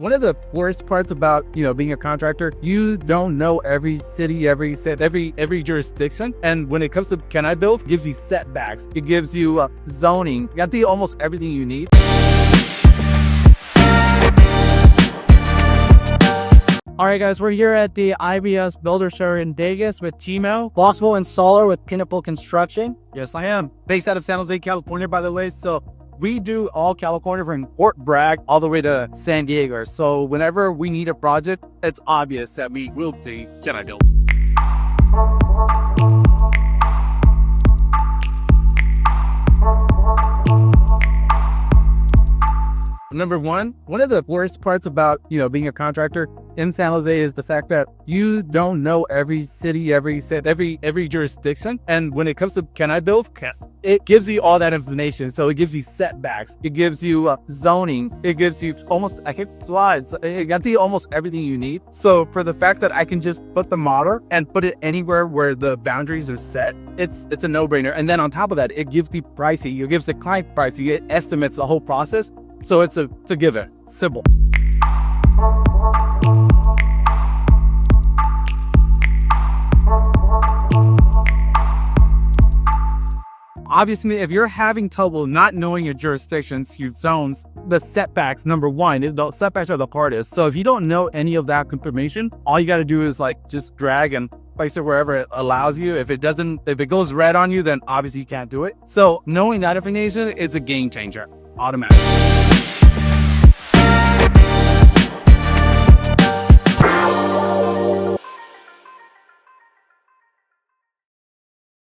One of the worst parts about, being a contractor, you don't know every city, every jurisdiction. And when it comes to Canibuild, it gives you setbacks. It gives you zoning. You got to do almost everything you need. All right, guys, we're here at the IBS Builder Show in Vegas with Temo. Boxabl installer with Pinnacle Construction. Yes, I am. Based out of San Jose, California, by the way. So we do all California from Fort Bragg all the way to San Diego. So whenever we need a project, it's obvious that we will see Canibuild. Number one of the worst parts about, being a contractor in San Jose is the fact that you don't know every city, every jurisdiction. And when it comes to Canibuild, it gives you all that information. So it gives you setbacks. It gives you zoning. It gives you almost, I hit slides. It got to you almost everything you need. So for the fact that I can just put the model and put it anywhere where the boundaries are set, it's a no-brainer. And then on top of that, it gives the pricing. It gives the client pricing. It estimates the whole process. So it's a given. Simple. Obviously, if you're having trouble not knowing your jurisdictions, your zones, the setbacks, number one, the setbacks are the hardest. So if you don't know any of that information, all you got to do is just drag and place it wherever it allows you. If it goes red on you, then obviously you can't do it. So knowing that information is a game changer, automatically.